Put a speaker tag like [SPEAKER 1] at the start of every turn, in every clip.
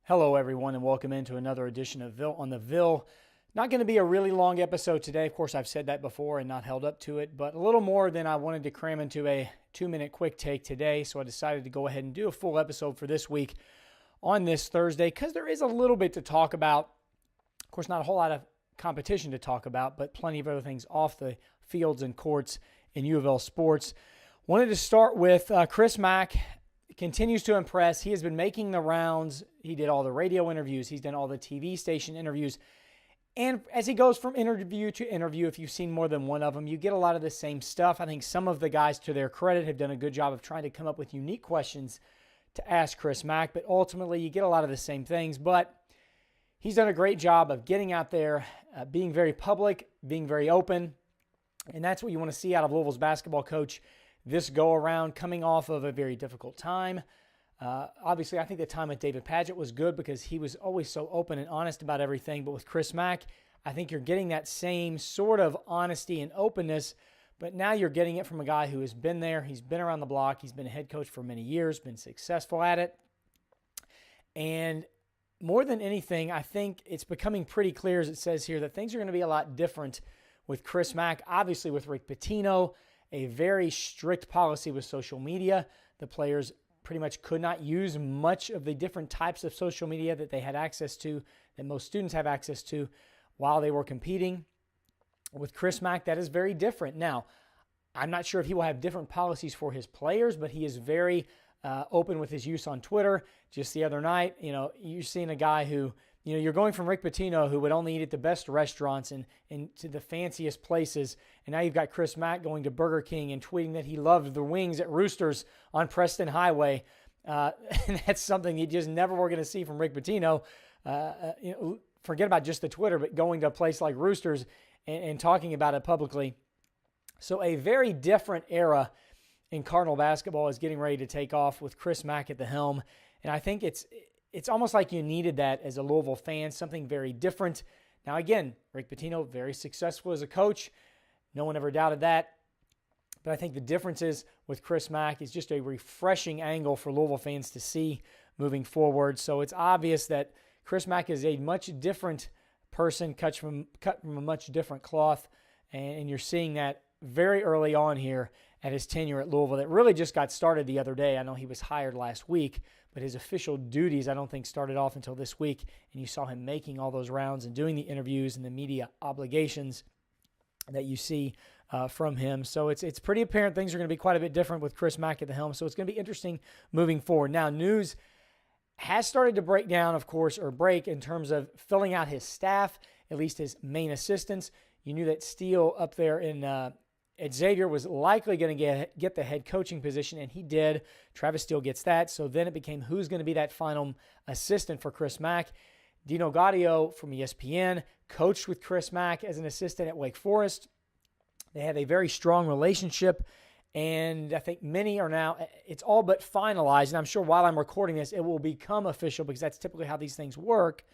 [SPEAKER 1] Hello, everyone, and welcome into another edition of Ville on the Ville. Not going to be a really long episode today. Of course, I've said that before and not held up to it, but a little more than I wanted to cram into a 2-minute quick take today. So I decided to go ahead and do a full episode for this week on this Thursday because there is a little bit to talk about. Of course, not a whole lot of competition to talk about, but plenty of other things off the fields and courts in U of L sports. Wanted to start with Kris Mack. Continues to impress. He has been making the rounds. He did all the radio interviews. He's done all the TV station interviews. And as he goes from interview to interview, if you've seen more than one of them, you get a lot of the same stuff. I think some of the guys, to their credit, have done a good job of trying to come up with unique questions to ask Kris Mack. But ultimately, you get a lot of the same things. But he's done a great job of getting out there, being very public, being very open. And that's what you want to see out of Louisville's basketball coach this go-around, coming off of a very difficult time. Obviously, I think the time with David Padgett was good because he was always so open and honest about everything. But with Kris Mack, I think you're getting that same sort of honesty and openness, but now you're getting it from a guy who has been there. He's been around the block. He's been a head coach for many years, been successful at it. And more than anything, I think it's becoming pretty clear, as it says here, that things are going to be a lot different with Kris Mack. Obviously, with Rick Pitino, a very strict policy with social media. The players pretty much could not use much of the different types of social media that they had access to, that most students have access to while they were competing. With Kris Mack, that is very different. Now, I'm not sure if he will have different policies for his players, but he is very open with his use on Twitter. Just the other night, you're seeing a guy who, you're going from Rick Pitino, who would only eat at the best restaurants and to the fanciest places. And now you've got Kris Mack going to Burger King and tweeting that he loved the wings at Roosters on Preston Highway. And that's something you just never were going to see from Rick Pitino. Forget about just the Twitter, but going to a place like Roosters and talking about it publicly. So a very different era in Cardinal basketball is getting ready to take off with Kris Mack at the helm. And I think it's almost like you needed that as a Louisville fan, something very different. Now, again, Rick Pitino, very successful as a coach. No one ever doubted that. But I think the differences with Kris Mack is just a refreshing angle for Louisville fans to see moving forward. So it's obvious that Kris Mack is a much different person, cut from a much different cloth. And you're seeing that very early on here at his tenure at Louisville. That really just got started the other day. I know he was hired last week, but his official duties, I don't think, started off until this week. And you saw him making all those rounds and doing the interviews and the media obligations that you see from him. So it's pretty apparent things are going to be quite a bit different with Kris Mack at the helm. So it's going to be interesting moving forward. Now, news has started to break down, of course, or break in terms of filling out his staff, at least his main assistants. You knew that Steele up there at Xavier was likely going to get the head coaching position, and he did. Travis Steele gets that. So then it became who's going to be that final assistant for Kris Mack. Dino Gaudio from ESPN coached with Kris Mack as an assistant at Wake Forest. They have a very strong relationship, and I think many are now, it's all but finalized. And I'm sure while I'm recording this, it will become official because that's typically how these things work.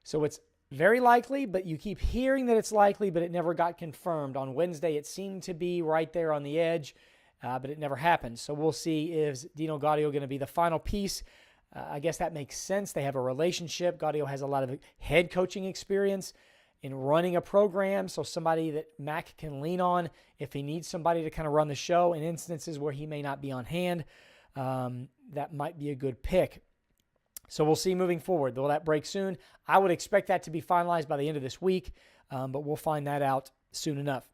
[SPEAKER 1] So it's very likely, but you keep hearing that it's likely, but it never got confirmed. On Wednesday, it seemed to be right there on the edge, but it never happened. So we'll see, is Dino Gaudio going to be the final piece? I guess that makes sense. They have a relationship. Gaudio has a lot of head coaching experience in running a program, so somebody that Mack can lean on if he needs somebody to kind of run the show in instances where he may not be on hand. That might be a good pick. So we'll see moving forward. Will that break soon? I would expect that to be finalized by the end of this week, but we'll find that out soon enough.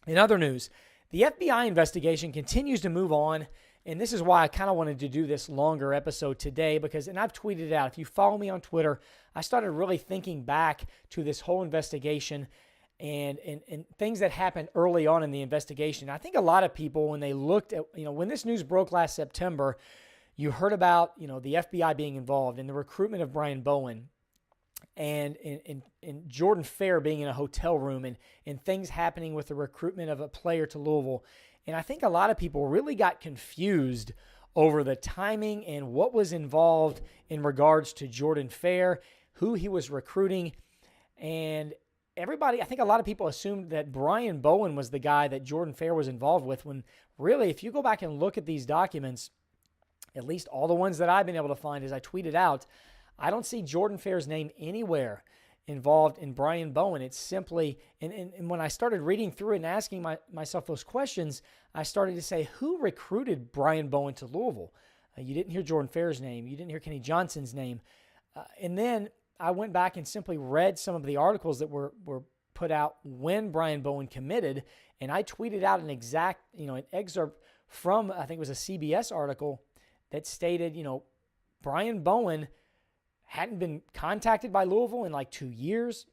[SPEAKER 1] In other news, the FBI investigation continues to move on, and this is why I kind of wanted to do this longer episode today and I've tweeted it out. If you follow me on Twitter, I started really thinking back to this whole investigation and things that happened early on in the investigation. I think a lot of people, when they looked at, when this news broke last September, you heard about, the FBI being involved in the recruitment of Brian Bowen and Jordan Fair being in a hotel room and things happening with the recruitment of a player to Louisville. And I think a lot of people really got confused over the timing and what was involved in regards to Jordan Fair, who he was recruiting. And I think a lot of people assumed that Brian Bowen was the guy that Jordan Fair was involved with, when really, if you go back and look at these documents, at least all the ones that I've been able to find as I tweeted out, I don't see Jordan Fair's name anywhere involved in Brian Bowen. It's simply, and when I started reading through it and asking myself those questions, I started to say, who recruited Brian Bowen to Louisville? You didn't hear Jordan Fair's name. You didn't hear Kenny Johnson's name. And then I went back and simply read some of the articles that were put out when Brian Bowen committed, and I tweeted out an excerpt from, I think it was a CBS article that stated, Brian Bowen hadn't been contacted by Louisville in like 2 years,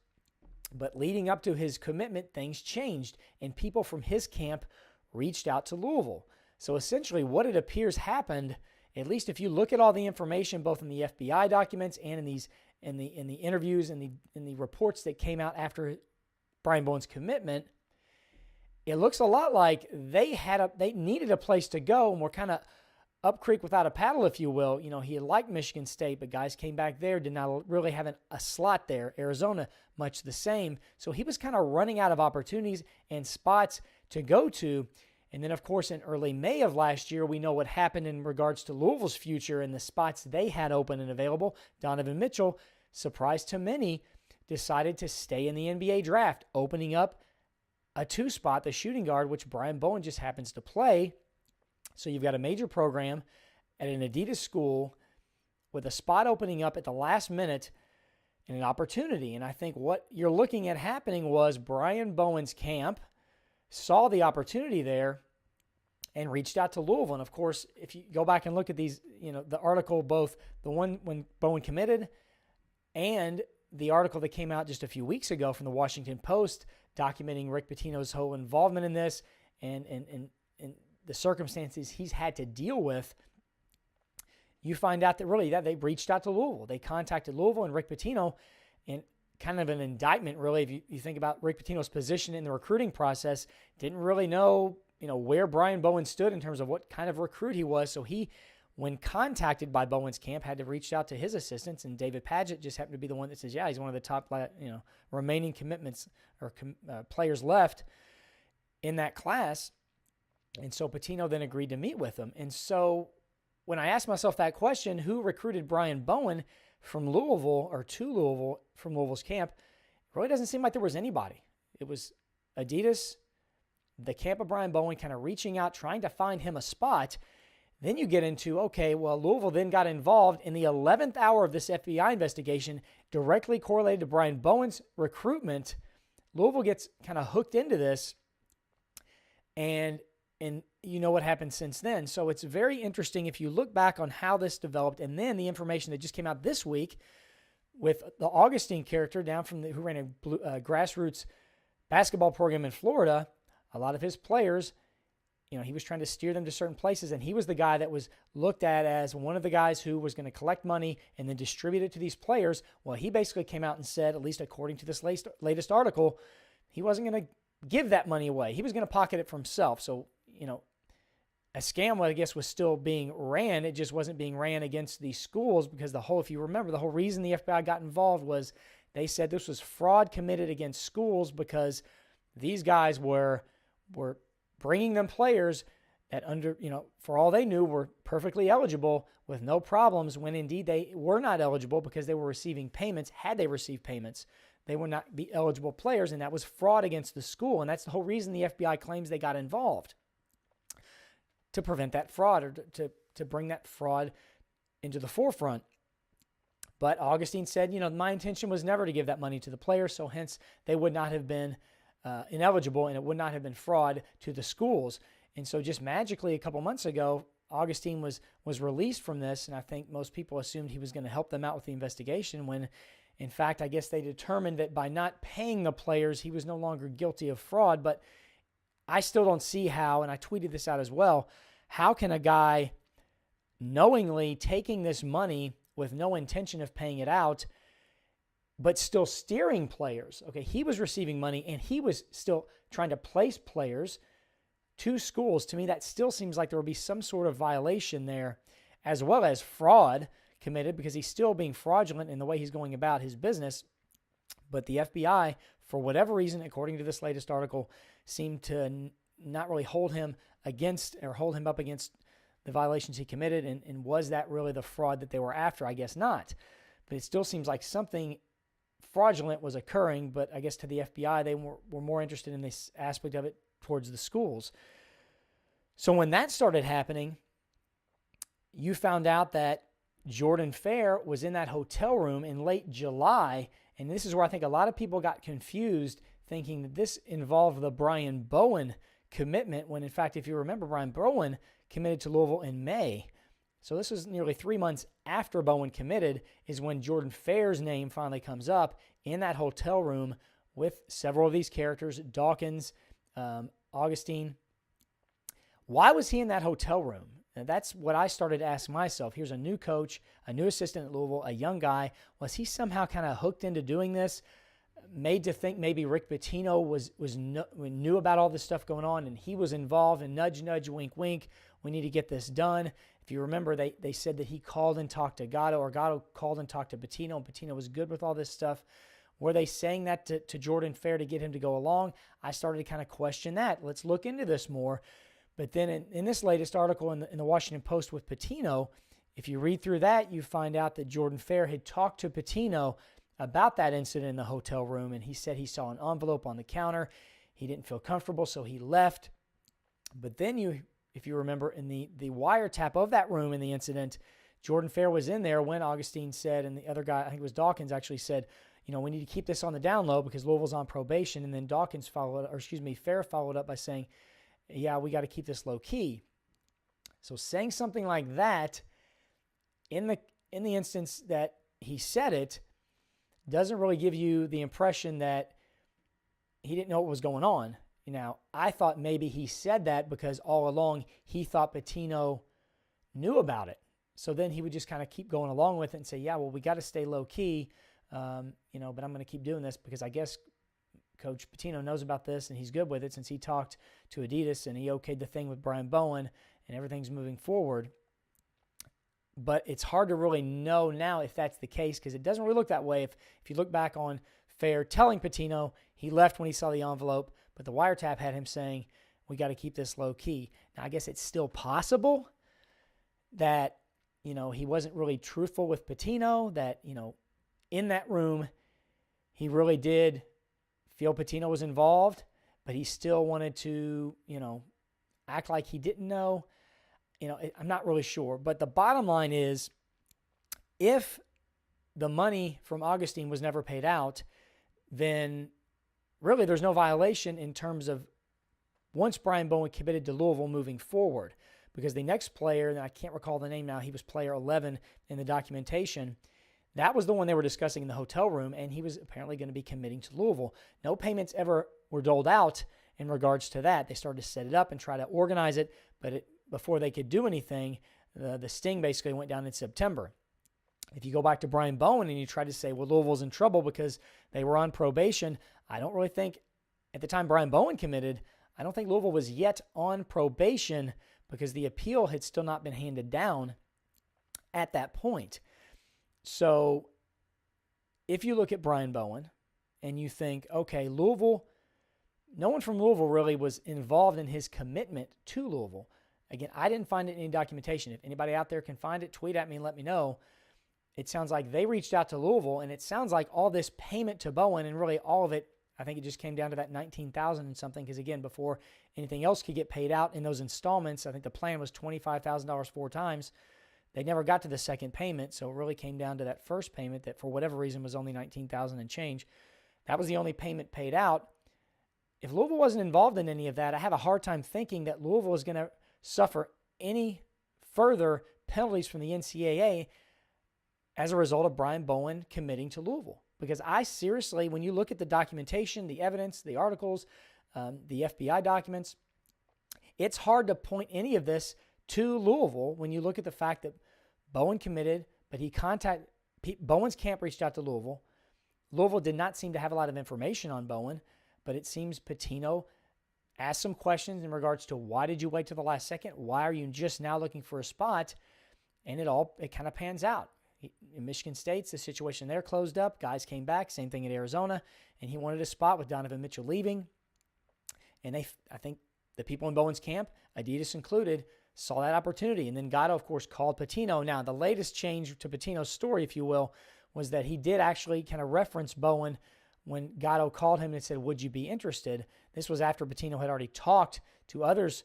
[SPEAKER 1] but leading up to his commitment, things changed, and people from his camp reached out to Louisville. So essentially what it appears happened, at least if you look at all the information, both in the FBI documents and in the interviews and the reports that came out after Brian Bowen's commitment, it looks a lot like they needed a place to go and were kind of up creek without a paddle, if you will. He had liked Michigan State, but guys came back there, did not really have a slot there. Arizona, much the same. So he was kind of running out of opportunities and spots to go to. And then, of course, in early May of last year, we know what happened in regards to Louisville's future and the spots they had open and available. Donovan Mitchell, surprise to many, decided to stay in the NBA draft, opening up a 2 spot, the shooting guard, which Brian Bowen just happens to play. So you've got a major program at an Adidas school with a spot opening up at the last minute and an opportunity. And I think what you're looking at happening was Brian Bowen's camp saw the opportunity there and reached out to Louisville. And of course, if you go back and look at these, the article, both the one when Bowen committed and the article that came out just a few weeks ago from the Washington Post documenting Rick Pitino's whole involvement in this and the circumstances he's had to deal with, you find out that really that they reached out to Louisville. They contacted Louisville and Rick Pitino, and kind of an indictment, really, if you think about Rick Pitino's position in the recruiting process, didn't really know, where Brian Bowen stood in terms of what kind of recruit he was. So he, when contacted by Bowen's camp, had to reach out to his assistants, and David Padgett just happened to be the one that says, yeah, he's one of the top, remaining commitments or players left in that class. And so Pitino then agreed to meet with him. And so when I asked myself that question, who recruited Brian Bowen from Louisville or to Louisville from Louisville's camp, it really doesn't seem like there was anybody. It was Adidas, the camp of Brian Bowen, kind of reaching out, trying to find him a spot. Then you get into, okay, well, Louisville then got involved in the 11th hour of this FBI investigation, directly correlated to Brian Bowen's recruitment. Louisville gets kind of hooked into this, and you know what happened since then. So it's very interesting if you look back on how this developed, and then the information that just came out this week with the Augustine character down from who ran a grassroots basketball program in Florida. A lot of his players, he was trying to steer them to certain places, and he was the guy that was looked at as one of the guys who was going to collect money and then distribute it to these players. Well, he basically came out and said, at least according to this latest article, he wasn't going to give that money away. He was going to pocket it for himself. So, a scam, I guess, was still being ran. It just wasn't being ran against these schools because if you remember, the whole reason the FBI got involved was they said this was fraud committed against schools because these guys were bringing them players that for all they knew were perfectly eligible with no problems, when indeed they were not eligible because they were receiving payments. Had they received payments, they would not be eligible players, and that was fraud against the school. And that's the whole reason the FBI claims they got involved, to prevent that fraud or to bring that fraud into the forefront. But Augustine said, my intention was never to give that money to the players, so hence they would not have been ineligible, and it would not have been fraud to the schools. And so just magically a couple months ago, Augustine was released from this, and I think most people assumed he was going to help them out with the investigation when, in fact, I guess they determined that by not paying the players, he was no longer guilty of fraud. But I still don't see how, and I tweeted this out as well, how can a guy knowingly taking this money with no intention of paying it out, but still steering players? Okay, he was receiving money, and he was still trying to place players to schools. To me, that still seems like there would be some sort of violation there, as well as fraud committed, because he's still being fraudulent in the way he's going about his business. But the FBI, for whatever reason, according to this latest article, seemed to not really hold him up against the violations he committed. And was that really the fraud that they were after? I guess not. but it still seems like something fraudulent was occurring. But I guess to the FBI, they were more interested in this aspect of it towards the schools. So when that started happening, you found out that Jordan Fair was in that hotel room in late July, and this is where I think a lot of people got confused, thinking that this involved the Brian Bowen commitment, when in fact, if you remember, Brian Bowen committed to Louisville in May. So this was nearly 3 months after Bowen committed is when Jordan Fair's name finally comes up in that hotel room with several of these characters, Dawkins, Augustine. Why was he in that hotel room? And that's what I started to ask myself. Here's a new coach, a new assistant at Louisville, a young guy. Was he somehow kind of hooked into doing this? Made to think maybe Rick Pitino knew about all this stuff going on, and he was involved, and nudge, nudge, wink, wink, we need to get this done. If you remember, they said that he called and talked to Gatto, or Gatto called and talked to Pitino, and Pitino was good with all this stuff. Were they saying that to Jordan Fair to get him to go along? I started to kind of question that. Let's look into this more. But then in this latest article in the Washington Post with Pitino, if you read through that, you find out that Jordan Fair had talked to Pitino about that incident in the hotel room, and he said he saw an envelope on the counter. He didn't feel comfortable, so he left. But then if you remember, in the wiretap of that room in the incident, Jordan Fair was in there when Augustine said, and the other guy, I think it was Dawkins, actually said, we need to keep this on the down low because Louisville's on probation. And then Fair followed up by saying, yeah, we got to keep this low key. So saying something like that in the instance that he said it doesn't really give you the impression that he didn't know what was going on. Now, I thought maybe he said that because all along he thought Pitino knew about it. So then he would just kind of keep going along with it and say, yeah, well, we got to stay low key, but I'm going to keep doing this because I guess Coach Pitino knows about this and he's good with it since he talked to Adidas and he okayed the thing with Brian Bowen and everything's moving forward. But it's hard to really know now if that's the case because it doesn't really look that way. If you look back on Fair telling Pitino he left when he saw the envelope, but the wiretap had him saying, we got to keep this low key. Now, I guess it's still possible that, he wasn't really truthful with Pitino, that, in that room, he really did feel Pitino was involved, but he still wanted to, act like he didn't know. I'm not really sure. But the bottom line is, if the money from Augustine was never paid out, then really there's no violation in terms of once Brian Bowen committed to Louisville moving forward. Because the next player, and I can't recall the name now, he was player 11 in the documentation. That was the one they were discussing in the hotel room, and he was apparently going to be committing to Louisville. No payments ever were doled out in regards to that. They started to set it up and try to organize it, but before they could do anything, the sting basically went down in September. If you go back to Brian Bowen and you try to say, well, Louisville's in trouble because they were on probation, I don't really think, at the time Brian Bowen committed, I don't think Louisville was yet on probation because the appeal had still not been handed down at that point. So if you look at Brian Bowen and you think, okay, Louisville, no one from Louisville really was involved in his commitment to Louisville. Again, I didn't find it in any documentation. If anybody out there can find it, tweet at me and let me know. It sounds like they reached out to Louisville, and it sounds like all this payment to Bowen, and really all of it, I think it just came down to that $19,000 and something, because again, before anything else could get paid out in those installments, I think the plan was $25,000 4 times. They never got to the second payment, so it really came down to that first payment that for whatever reason was only $19,000 and change. That was the only payment paid out. If Louisville wasn't involved in any of that, I have a hard time thinking that Louisville is going to suffer any further penalties from the NCAA as a result of Brian Bowen committing to Louisville. Because I seriously, when you look at the documentation, the evidence, the articles, the FBI documents, it's hard to point any of this to Louisville when you look at the fact that Bowen committed, but Bowen's camp reached out to Louisville. Louisville did not seem to have a lot of information on Bowen, but it seems Pitino asked some questions in regards to why did you wait till the last second? Why are you just now looking for a spot? And it kind of pans out. In Michigan State, the situation there closed up. Guys came back. Same thing at Arizona. And he wanted a spot with Donovan Mitchell leaving. And I think the people in Bowen's camp, Adidas included, saw that opportunity. And then Gatto, of course, called Pitino. Now, the latest change to Pitino's story, if you will, was that he did actually kind of reference Bowen when Gatto called him and said, would you be interested? This was after Pitino had already talked to others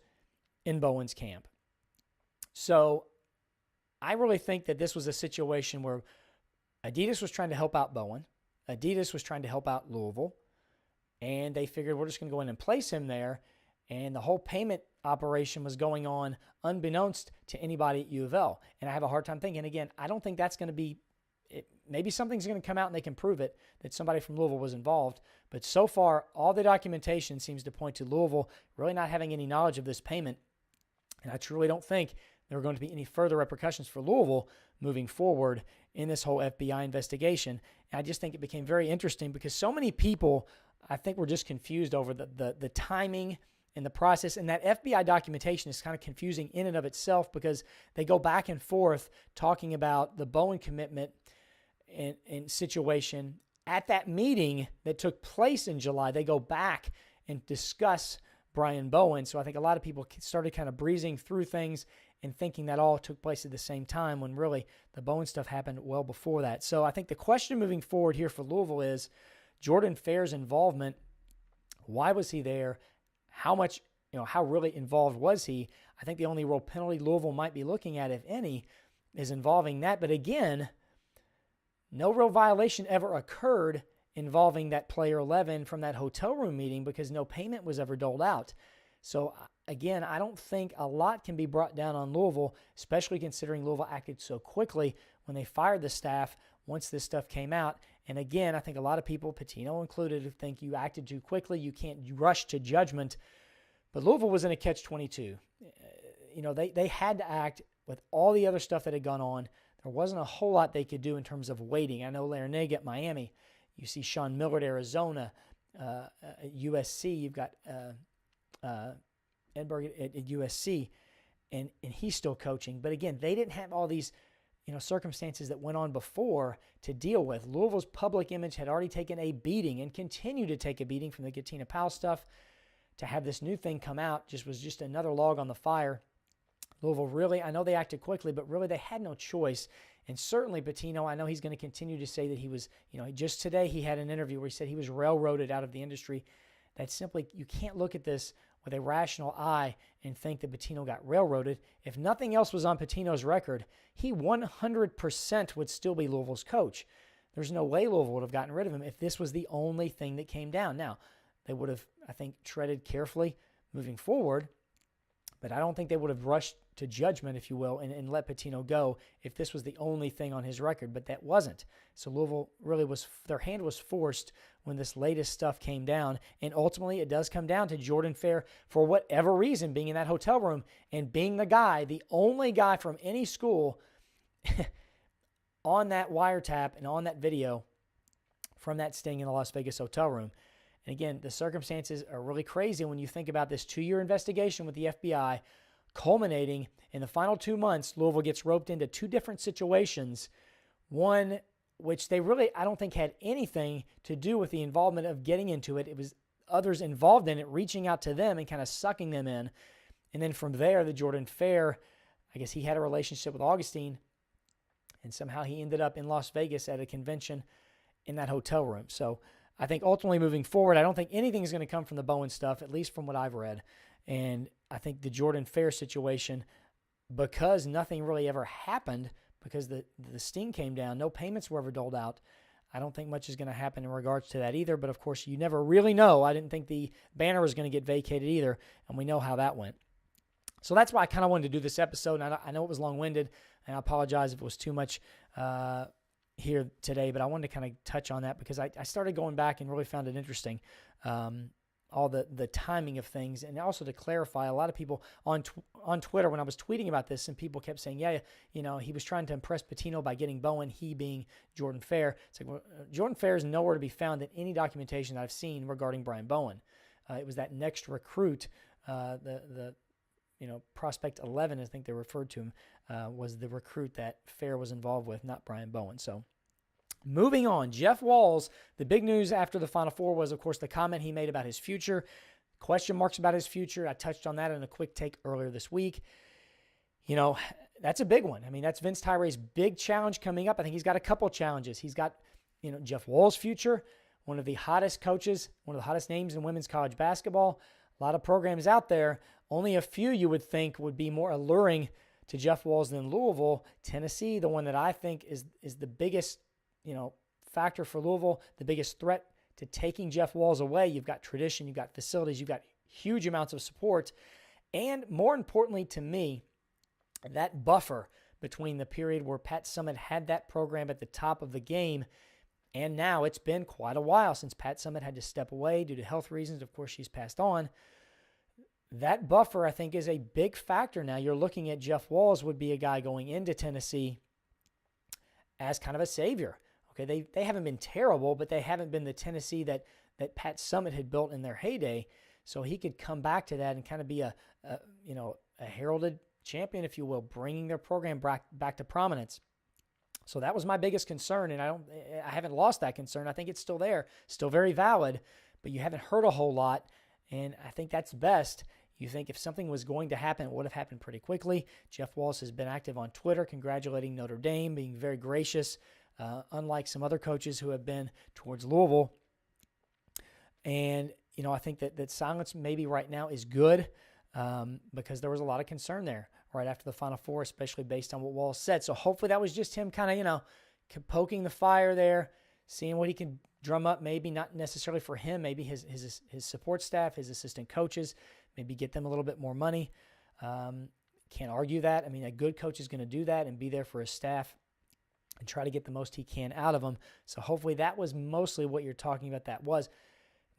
[SPEAKER 1] in Bowen's camp. So I really think that this was a situation where Adidas was trying to help out Bowen. Adidas was trying to help out Louisville. And they figured we're just going to go in and place him there. And the whole payment operation was going on unbeknownst to anybody at U of L. And I have a hard time thinking, again, I don't think that's going to be, maybe something's going to come out and they can prove it, that somebody from Louisville was involved. But so far, all the documentation seems to point to Louisville really not having any knowledge of this payment. And I truly don't think there are going to be any further repercussions for Louisville moving forward in this whole FBI investigation. And I just think it became very interesting because so many people, I think, were just confused over the timing and the process. And that FBI documentation is kind of confusing in and of itself because they go back and forth talking about the Bowen commitment and situation. At that meeting that took place in July, they go back and discuss Brian Bowen. So I think a lot of people started kind of breezing through things and thinking that all took place at the same time when really the Bowen stuff happened well before that. So I think the question moving forward here for Louisville is Jordan Fair's involvement. Why was he there? How much, how really involved was he? I think the only real penalty Louisville might be looking at, if any, is involving that. But again, no real violation ever occurred involving that player 11 from that hotel room meeting because no payment was ever doled out. So again, I don't think a lot can be brought down on Louisville, especially considering Louisville acted so quickly when they fired the staff once this stuff came out. And again, I think a lot of people, Pitino included, think you acted too quickly. You can't rush to judgment. But Louisville was in a catch-22. They had to act with all the other stuff that had gone on. There wasn't a whole lot they could do in terms of waiting. I know Larinaga at Miami. You see Sean Miller at Arizona. At USC, you've got Edberg at USC, and he's still coaching. But again, they didn't have all these circumstances that went on before to deal with. Louisville's public image had already taken a beating and continued to take a beating from the Katina Powell stuff. To have this new thing come out was just another log on the fire. Louisville really, I know they acted quickly, but really they had no choice. And certainly Pitino, I know he's going to continue to say that he was, just today he had an interview where he said he was railroaded out of the industry. That's simply, you can't look at this with a rational eye and think that Pitino got railroaded. If nothing else was on Pitino's record, he 100% would still be Louisville's coach. There's no way Louisville would have gotten rid of him if this was the only thing that came down. Now, they would have, I think, treaded carefully moving forward, but I don't think they would have rushed to judgment, if you will, and let Pitino go if this was the only thing on his record, but that wasn't. So Louisville really their hand was forced when this latest stuff came down, and ultimately it does come down to Jordan Fair, for whatever reason, being in that hotel room and being the only guy from any school on that wiretap and on that video from that sting in the Las Vegas hotel room. And again, the circumstances are really crazy when you think about this 2-year investigation with the FBI culminating in the final 2 months. Louisville gets roped into 2 different situations, one which they really, I don't think, had anything to do with the involvement of getting into it. It was others involved in it, reaching out to them and kind of sucking them in. And then from there, the Jordan Fair, I guess he had a relationship with Augustine, and somehow he ended up in Las Vegas at a convention in that hotel room. So I think ultimately moving forward, I don't think anything is going to come from the Bowen stuff, at least from what I've read. And I think the Jordan Fair situation, because nothing really ever happened, because the sting came down, no payments were ever doled out, I don't think much is going to happen in regards to that either. But of course, you never really know. I didn't think the banner was going to get vacated either, and we know how that went. So that's why I kind of wanted to do this episode. And I know it was long-winded, and I apologize if it was too much here today, but I wanted to kind of touch on that because I started going back and really found it interesting, all the timing of things. And also to clarify, a lot of people on Twitter, when I was tweeting about this, and people kept saying, he was trying to impress Pitino by getting Bowen, he being Jordan Fair. It's like, well, Jordan Fair is nowhere to be found in any documentation that I've seen regarding Brian Bowen. It was that next recruit, the Prospect 11, I think they referred to him, was the recruit that Fair was involved with, not Brian Bowen. So moving on, Jeff Walz, the big news after the Final Four was, of course, the comment he made about his future, question marks about his future. I touched on that in a quick take earlier this week. that's a big one. I mean, that's Vince Tyree's big challenge coming up. I think he's got a couple challenges. He's got, Jeff Walz' future, one of the hottest coaches, one of the hottest names in women's college basketball. A lot of programs out there. Only a few you would think would be more alluring to Jeff Walz than Louisville. Tennessee, the one that I think is the biggest, factor for Louisville, the biggest threat to taking Jeff Walz away. You've got tradition, you've got facilities, you've got huge amounts of support. And more importantly to me, that buffer between the period where Pat Summitt had that program at the top of the game, and now it's been quite a while since Pat Summitt had to step away due to health reasons. Of course, she's passed on. That buffer, I think, is a big factor now. You're looking at Jeff Walz would be a guy going into Tennessee as kind of a savior. Okay, they haven't been terrible, but they haven't been the Tennessee that Pat Summitt had built in their heyday. So he could come back to that and kind of be a heralded champion, if you will, bringing their program back to prominence. So that was my biggest concern, and I haven't lost that concern. I think it's still there, still very valid, but you haven't heard a whole lot, and I think that's best. You think if something was going to happen, it would have happened pretty quickly. Jeff Walz has been active on Twitter, congratulating Notre Dame, being very gracious, unlike some other coaches who have been towards Louisville. And, I think that silence maybe right now is good because there was a lot of concern there right after the Final Four, especially based on what Walz said. So hopefully that was just him kind of, poking the fire there, seeing what he can drum up, maybe not necessarily for him, maybe his support staff, his assistant coaches, maybe get them a little bit more money. Can't argue that. I mean, a good coach is going to do that and be there for his staff and try to get the most he can out of them. So hopefully that was mostly what you're talking about that was.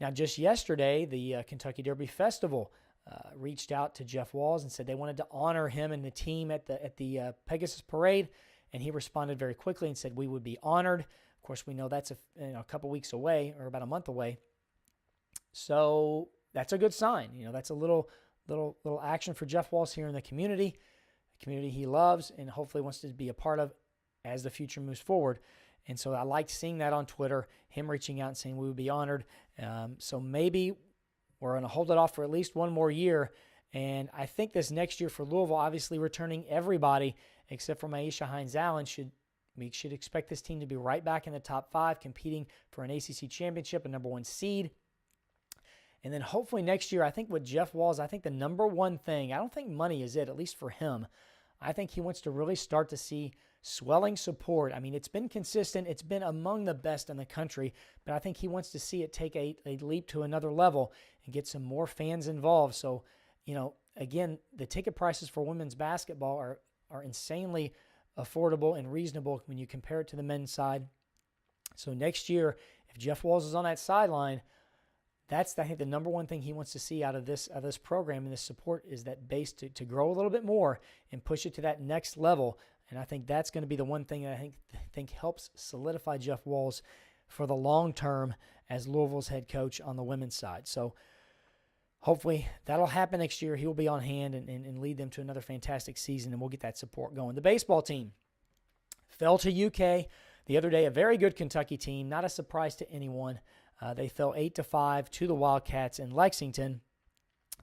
[SPEAKER 1] Now, just yesterday, the Kentucky Derby Festival reached out to Jeff Walz and said they wanted to honor him and the team at the Pegasus Parade, and he responded very quickly and said we would be honored. Of course, we know that's a couple weeks away or about a month away. So that's a good sign. That's a little action for Jeff Walz here in the community he loves and hopefully wants to be a part of as the future moves forward. And so I liked seeing that on Twitter, him reaching out and saying we would be honored. So maybe we're going to hold it off for at least one more year. And I think this next year for Louisville, obviously returning everybody except for Maisha Hines-Allen, we should expect this team to be right back in the top 5, competing for an ACC championship, a number 1 seed. And then hopefully next year, I think with Jeff Walz, I think the number one thing, I don't think money is it, at least for him. I think he wants to really start to see swelling support. I mean, it's been consistent. It's been among the best in the country, but I think he wants to see it take a leap to another level and get some more fans involved. So, again, the ticket prices for women's basketball are insanely affordable and reasonable when you compare it to the men's side. So next year, if Jeff Walz is on that sideline, that's, I think, the number one thing he wants to see out of this program and this support is that base to grow a little bit more and push it to that next level. And I think that's going to be the one thing that I think helps solidify Jeff Walz for the long term as Louisville's head coach on the women's side. So hopefully that'll happen next year. He will be on hand and lead them to another fantastic season, and we'll get that support going. The baseball team fell to UK the other day, a very good Kentucky team, not a surprise to anyone. They fell 8-5 to the Wildcats in Lexington.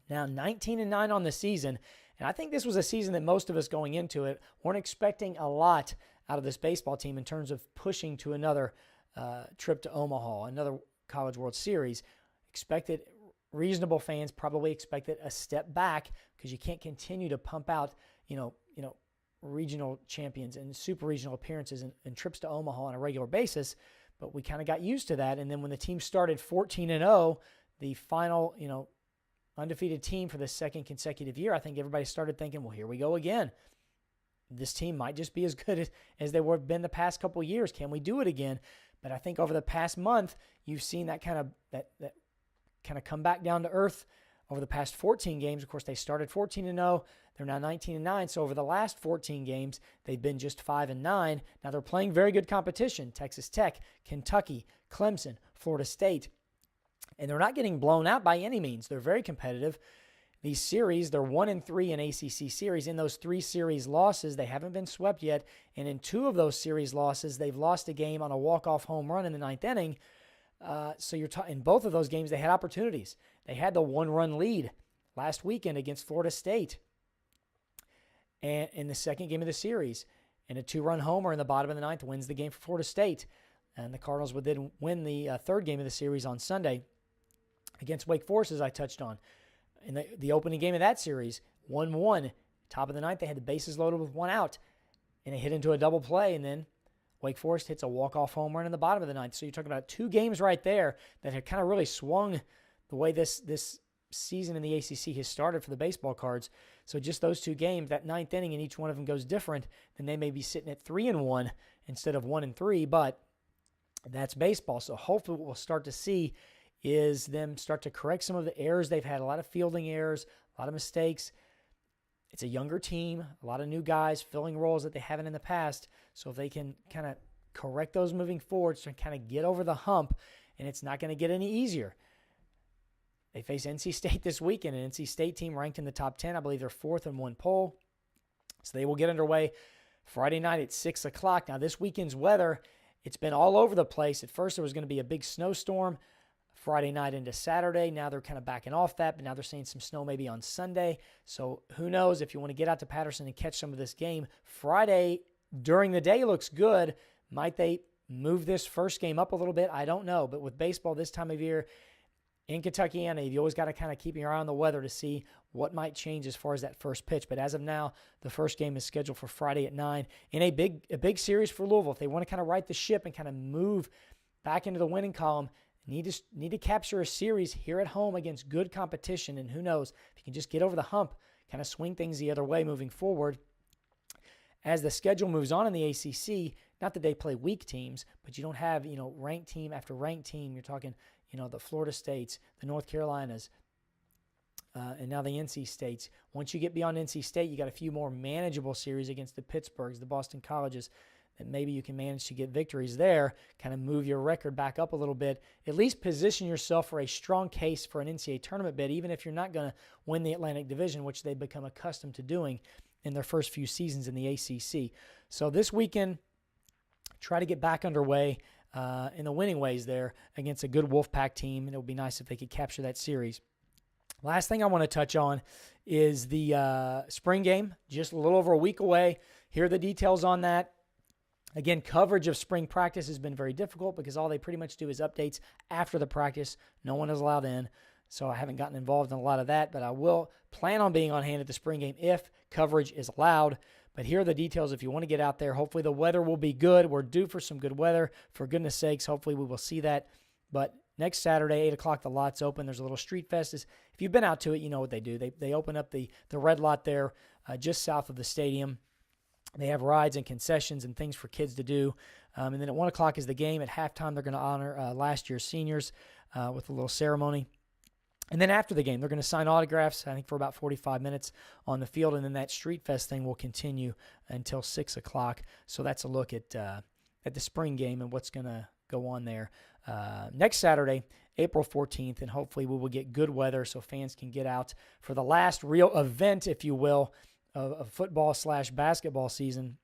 [SPEAKER 1] Now 19-9 on the season. And I think this was a season that most of us going into it weren't expecting a lot out of this baseball team in terms of pushing to another trip to Omaha, another College World Series. Reasonable fans probably expected a step back because you can't continue to pump out, regional champions and super regional appearances and trips to Omaha on a regular basis. But we kind of got used to that. And then when the team started 14-0, the final, undefeated team for the second consecutive year, I think everybody started thinking, well, here we go again. This team might just be as good as they have been the past couple of years. Can we do it again? But I think over the past month, you've seen that kind of come back down to earth over the past 14 games. Of course, they started 14-0. They're now 19-9. So over the last 14 games, they've been just 5-9. Now they're playing very good competition. Texas Tech, Kentucky, Clemson, Florida State. And they're not getting blown out by any means. They're very competitive. These series, they're 1-3 in ACC series. In those 3 series losses, they haven't been swept yet. And in 2 of those series losses, they've lost a game on a walk-off home run in the 9th inning. So in both of those games, they had opportunities. They had the 1-run lead last weekend against Florida State. and in the second game of the series. And a 2-run homer in the bottom of the ninth wins the game for Florida State. And the Cardinals would then win the third game of the series on Sunday against Wake Forest, as I touched on. In the opening game of that series, 1-1. Top of the ninth, they had the bases loaded with one out. And they hit into a double play, and then Wake Forest hits a walk-off home run in the bottom of the ninth. So you're talking about 2 games right there that have kind of really swung the way this season in the ACC has started for the baseball cards. So just those 2 games, that ninth inning, and each one of them goes different, then they may be sitting at 3-1 instead of 1-3, but that's baseball. So hopefully what we'll start to see is them start to correct some of the errors they've had, a lot of fielding errors, a lot of mistakes. It's a younger team, a lot of new guys filling roles that they haven't in the past. So if they can kind of correct those moving forward, so kind of get over the hump, and it's not going to get any easier. They face NC State this weekend, an NC State team ranked in the top 10. I believe they're 4th in one poll. So they will get underway Friday night at 6 o'clock. Now, this weekend's weather, it's been all over the place. At first, there was going to be a big snowstorm Friday night into Saturday. Now they're kind of backing off that, but now they're saying some snow maybe on Sunday. So who knows if you want to get out to Patterson and catch some of this game. Friday during the day looks good. Might they move this first game up a little bit? I don't know. But with baseball this time of year in Kentuckiana, you always got to kind of keep your eye on the weather to see what might change as far as that first pitch. But as of now, the first game is scheduled for Friday at 9 in a big series for Louisville. If they want to kind of right the ship and kind of move back into the winning column, need to capture a series here at home against good competition. And who knows, if you can just get over the hump, kind of swing things the other way moving forward. As the schedule moves on in the ACC, not that they play weak teams, but you don't have, ranked team after ranked team. You're talking, the Florida States, the North Carolinas, and now the NC States. Once you get beyond NC State, you got a few more manageable series against the Pittsburghs, the Boston Colleges, that maybe you can manage to get victories there, kind of move your record back up a little bit, at least position yourself for a strong case for an NCAA tournament bid, even if you're not going to win the Atlantic Division, which they've become accustomed to doing in their first few seasons in the ACC. So this weekend, try to get back underway in the winning ways there against a good Wolfpack team, and it would be nice if they could capture that series. Last thing I want to touch on is the spring game, just a little over a week away. Here are the details on that. Again, coverage of spring practice has been very difficult because all they pretty much do is updates after the practice. No one is allowed in, so I haven't gotten involved in a lot of that, but I will plan on being on hand at the spring game if coverage is allowed. But here are the details if you want to get out there. Hopefully the weather will be good. We're due for some good weather. For goodness sakes, hopefully we will see that. But next Saturday, 8 o'clock, the lot's open. There's a little street fest. If you've been out to it, you know what they do. They open up the red lot there just south of the stadium. They have rides and concessions and things for kids to do. And then at 1 o'clock is the game. At halftime, they're going to honor last year's seniors with a little ceremony. And then after the game, they're going to sign autographs, I think, for about 45 minutes on the field. And then that Street Fest thing will continue until 6 o'clock. So that's a look at the spring game and what's going to go on there next Saturday, April 14th. And hopefully we will get good weather so fans can get out for the last real event, if you will, of football/basketball season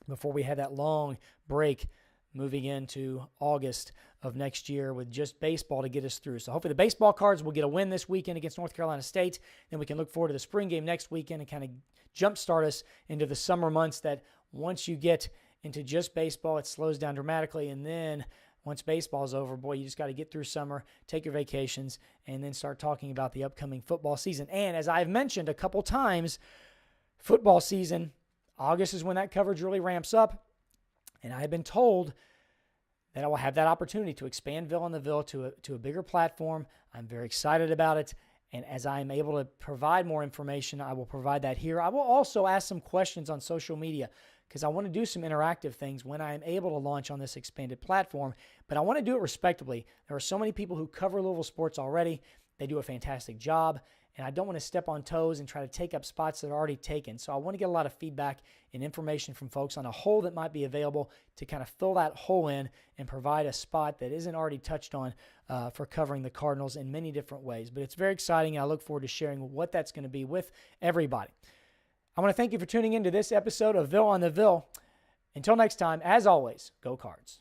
[SPEAKER 1] before we have that long break moving into August of next year with just baseball to get us through. So hopefully the baseball cards will get a win this weekend against North Carolina State. Then we can look forward to the spring game next weekend and kind of jumpstart us into the summer months that once you get into just baseball, it slows down dramatically. And then once baseball is over, boy, you just got to get through summer, take your vacations, and then start talking about the upcoming football season. And as I've mentioned a couple times, football season, August is when that coverage really ramps up. And I have been told that I will have that opportunity to expand Ville on the Ville to a bigger platform. I'm very excited about it. And as I am able to provide more information, I will provide that here. I will also ask some questions on social media because I want to do some interactive things when I am able to launch on this expanded platform. But I want to do it respectably. There are so many people who cover Louisville sports already. They do a fantastic job. And I don't want to step on toes and try to take up spots that are already taken. So I want to get a lot of feedback and information from folks on a hole that might be available to kind of fill that hole in and provide a spot that isn't already touched on for covering the Cardinals in many different ways. But it's very exciting, and I look forward to sharing what that's going to be with everybody. I want to thank you for tuning into this episode of Ville on the Ville. Until next time, as always, go Cards.